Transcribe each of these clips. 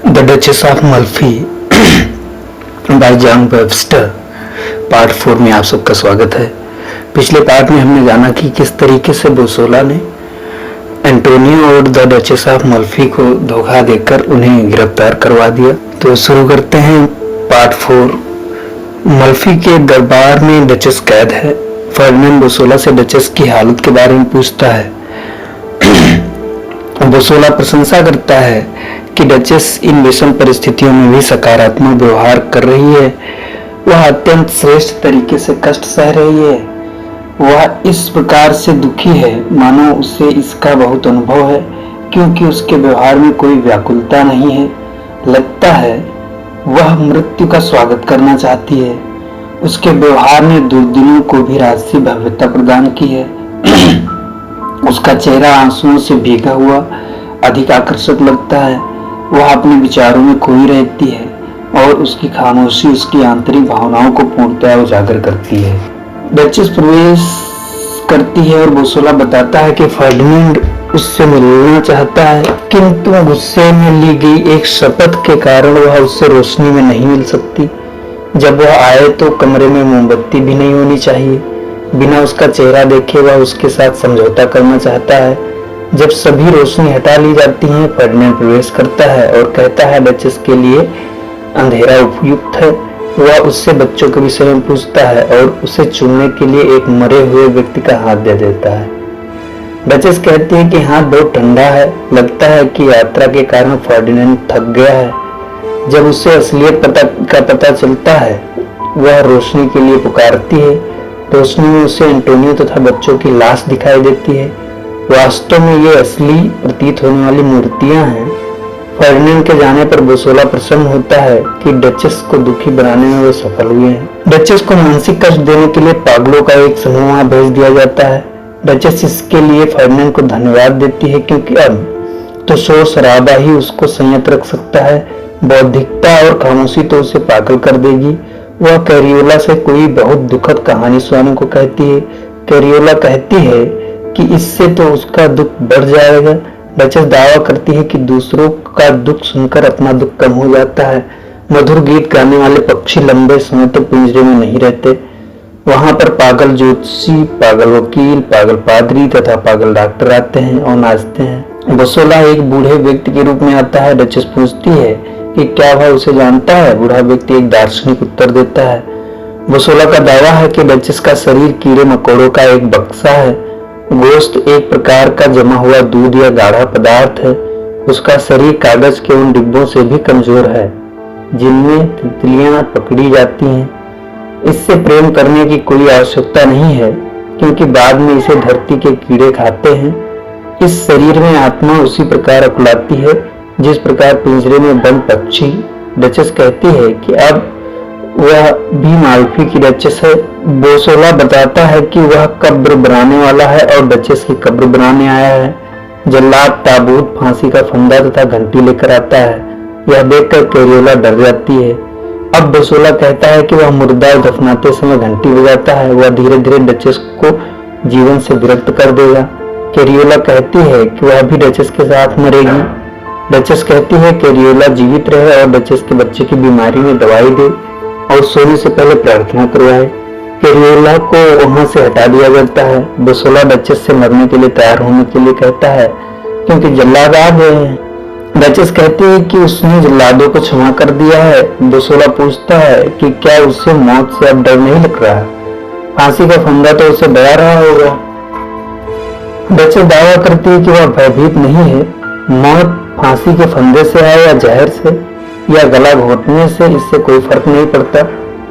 The Duchess of Malfi by John Webster part 4 में आप सबका स्वागत है। पिछले पार्ट में हमने जाना कि किस तरीके से बोसोला ने एंटोनियो और द डचेस ऑफ मल्फी को धोखा देकर उन्हें गिरफ्तार करवा दिया। तो शुरू करते हैं पार्ट 4। मल्फी के दरबार में डचेस कैद है। फर्डिनेंड बोसोला से डचेस की हालत के बारे में पूछता है। बोसोला प्रशंसा करता है कि डचेस इन विषम परिस्थितियों में भी सकारात्मक व्यवहार कर रही है। वह अत्यंत श्रेष्ठ तरीके से कष्ट सह रही है। वह इस प्रकार से दुखी है मानो उसे इसका बहुत अनुभव है, क्योंकि उसके व्यवहार में कोई व्याकुलता नहीं है। लगता है वह मृत्यु का स्वागत करना चाहती है। उसके व्यवहार ने दुर्दिनों को भी राजसी भव्यता प्रदान की है। उसका चेहरा आंसुओं से भीगा हुआ अधिक आकर्षक लगता है। वह अपने विचारों में खोई रहती है और उसकी खामोशी उसकी आंतरिक भावनाओं को पूर्णतः उजागर करती है। डचेस प्रवेश करती है और बोसोला बताता है कि फर्डिनेंड उससे मिलना चाहता है, किंतु गुस्से में ली गई एक शपथ के कारण वह उससे रोशनी में नहीं मिल सकती। जब वह आए तो कमरे में मोमबत्ती भी नहीं होनी चाहिए। बिना उसका चेहरा देखे वह उसके साथ समझौता करना चाहता है। जब सभी रोशनी हटा ली जाती है, फर्डिनेंड प्रवेश करता है और कहता है डचेस के लिए अंधेरा उपयुक्त है। वह उससे बच्चों के विषय में पूछता है और उसे चुनने के लिए एक मरे हुए व्यक्ति का हाथ दे देता है। डचेस कहती है कि हाथ बहुत ठंडा है। लगता है कि यात्रा के कारण फर्डिनेंड थक गया है। जब उसे असलियत का पता चलता है, वह रोशनी के लिए पुकारती है। रोशनी में उसे एंटोनियो तथा बच्चों की लाश दिखाई देती है। वास्तव में ये असली प्रतीत होने वाली मूर्तियां हैं। फर्डिनेंड के जाने पर बोसोला प्रसन्न होता है कि डचेस को दुखी बनाने में वे सफल हुए हैं। डचेस को मानसिक कष्ट देने के लिए पागलों का एक समूह वहां भेज दिया जाता है। डचेस इसके लिए फर्डिनेंड को धन्यवाद देती है, क्योंकि अब तो शोर शराबा ही उसको संयत रख सकता है। बौद्धिकता और खामोशी तो उसे पागल कर देगी। वह कैरियोला से कोई बहुत दुखद कहानी सुनाने को कहती है। कैरियोला कहती है कि इससे तो उसका दुख बढ़ जाएगा। डचेस दावा करती है कि दूसरों का दुख सुनकर अपना दुख कम हो जाता है। मधुर गीत गाने वाले पक्षी लंबे समय तक पिंजरे में नहीं रहते। वहां पर पागल ज्योतिषी, पागल वकील, पागल पादरी तथा पागल डॉक्टर आते हैं और नाचते हैं। बोसोला एक बूढ़े व्यक्ति के रूप में आता है। डचेस पूछती है कि क्या वह उसे जानता है। बूढ़ा व्यक्ति एक दार्शनिक उत्तर देता है। बोसोला का दावा है कि डचेस का शरीर कीड़े मकोड़ों का एक बक्सा है। गोश्त एक प्रकार का जमा हुआ दूध या गाढ़ा पदार्थ है। उसका शरीर कागज के उन डिब्बों से भी कमजोर है जिनमें तितलियां पकड़ी जाती हैं। इससे प्रेम करने की कोई आवश्यकता नहीं है, क्योंकि बाद में इसे धरती के कीड़े खाते हैं। इस शरीर में आत्मा उसी प्रकार अकुलाती है जिस प्रकार पिंजरे में बंद पक्षी। डचेस कहती है कि अब वह भी माल्फी की डचेस है। बोसोला बताता है कि वह कब्र बनाने वाला है और डचेस की कब्र बनाने आया है। जल्लाद ताबूत, फांसी का फंदा तथा घंटी लेकर आता है। यह देखकर कैरियोला डर जाती है। अब बोसोला कहता है कि वह मुर्दा दफनाते समय घंटी बजाता है। वह धीरे धीरे डचेस को जीवन से विरक्त कर देगा। कैरियोला कहती है कि वह भी डचेस के साथ मरेगी। डचेस कहती है कैरियोला जीवित रहे और डचेस के बच्चे की बीमारी में दवाई दे और सोने से पहले प्रार्थना करवाए। कैरियोला को वहां से हटा दिया जाता है। बोसोला डचेस से मरने के लिए तैयार होने के लिए कहता है, क्योंकि जल्लाद आ गए हैं। डचेस कहती है कि उसने जल्लादों को क्षमा कर दिया है। बोसोला पूछता है कि क्या उसे मौत से अब डर नहीं लग रहा। फांसी का फंदा तो उसे डरा रहा होगा। डचेस दावा करती है कि वह भयभीत नहीं है। मौत फांसी के फंदे से आए या जहर से या गला घोटने से, इससे कोई फर्क नहीं पड़ता।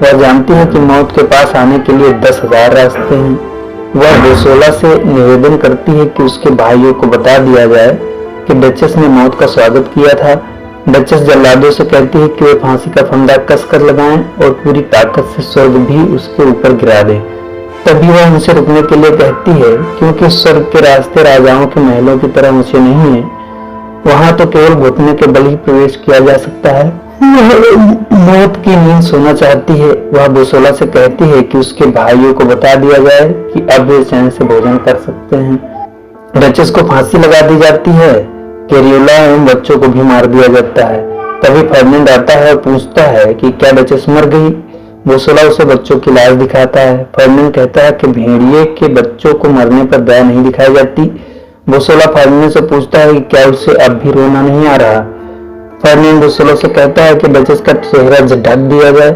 वह जानती है कि मौत के पास आने के लिए 10,000 रास्ते हैं। वह बोसोला से निवेदन करती है कि उसके भाइयों को बता दिया जाए कि डचेस ने मौत का स्वागत किया था। डचेस जल्लादों से कहती है कि वे फांसी का फंदा कसकर लगाएं और पूरी ताकत से स्वर्ग भी उसके ऊपर गिरा दें। तभी वह उनसे रुकने के लिए कहती है, क्योंकि स्वर्ग के रास्ते राजाओं के महलों की तरह ऊंचे नहीं है। वहां तो केवल घुटने के बल ही प्रवेश किया जा सकता है। मौत की नींद सोना चाहती है। वह बोसोला से कहती है कि उसके भाइयों को बता दिया जाए कि अब वे चैन से भोजन कर सकते हैं। डचेस को फांसी लगा दी जाती है। कैरियोला एवं बच्चों को भी मार दिया जाता है। तभी फर्डिनेंड आता है और पूछता है कि क्या डचेस मर गई। बोसोला उसे बच्चों की लाश दिखाता है। फर्डिनेंड कहता है कि भेड़िए के बच्चों को मरने पर दया नहीं दिखाई जाती। बोसोला फर्डिनेंड से पूछता है कि क्या उसे अब भी रोना नहीं आ रहा। फर्डिनेंड बोसोला से कहता है कि डचेस का चेहरा ढक दिया जाए।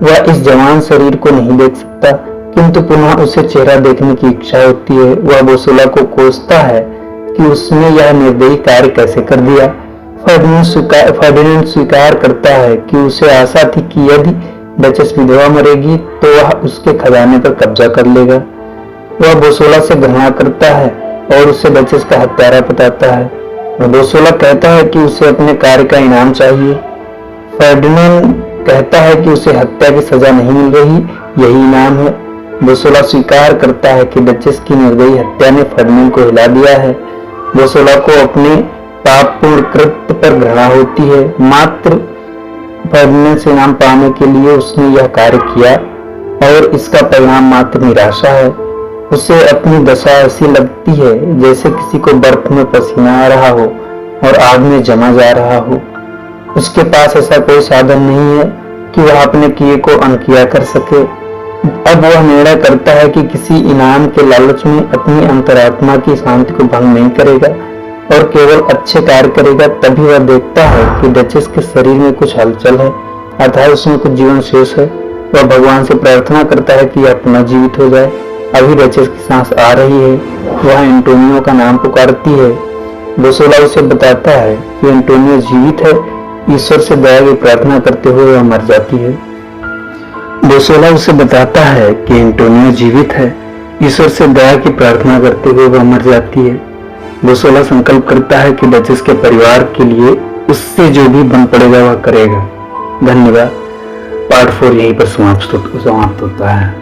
वह इस जवान शरीर को नहीं देख सकता, किंतु पुनः उसे चेहरा देखने की इच्छा होती है। वह बोसोला को कोसता है कि उसने यह निर्दयी कार्य कैसे कर दिया। फर्डिनेंड स्वीकार करता है कि उसे आशा थी कि यदि डचेस विधवा मरेगी तो वह उसके खजाने पर कब्जा कर लेगा। वह बोसोला से घृणा करता है और उसे डचेस का हत्यारा बताता है। बोसोला कहता है कि उसे अपने कार्य का इनाम चाहिए। फर्डिनेंड कहता है कि उसे हत्या की सजा नहीं मिल रही, यही इनाम है। बोसोला स्वीकार करता है कि डचेस की निर्दयी हत्या ने फर्डिनेंड को हिला दिया है। बोसोला को अपने पापपूर्ण कृत्य पर घृणा होती है। मात्र फर्डिनेंड से इनाम पाने के लिए उसने यह कार्य किया और इसका परिणाम मात्र निराशा है। उसे अपनी दशा ऐसी लगती है जैसे किसी को बर्फ में पसीना आ रहा हो और आग में जमा जा रहा हो। उसके पास ऐसा कोई साधन नहीं है कि वह अपने किए को अनकिया कर सके। अब वह निर्णय करता है कि किसी इनाम के लालच में अपनी अंतरात्मा की शांति को भंग नहीं करेगा और केवल अच्छे कार्य करेगा। तभी वह देखता है कि डचेस के शरीर में कुछ हलचल है, अर्थात उसमें कुछ जीवन शेष है। वह भगवान से प्रार्थना करता है कि यह पुनः जीवित हो जाए। अभी डचेस की सांस आ रही है। वह एंटोनियो का नाम पुकारती है। बोसोला उसे बताता है कि एंटोनियो जीवित है। ईश्वर से दया की प्रार्थना करते हुए वह मर जाती है। बोसोला उसे बताता है कि एंटोनियो जीवित है। ईश्वर से दया की प्रार्थना करते हुए वह मर जाती है। बोसोला संकल्प करता है कि डचेस के परिवार के लिए उससे जो भी बन पड़ेगा वह करेगा। धन्यवाद। पार्ट 4 यहीं पर समाप्त होता है।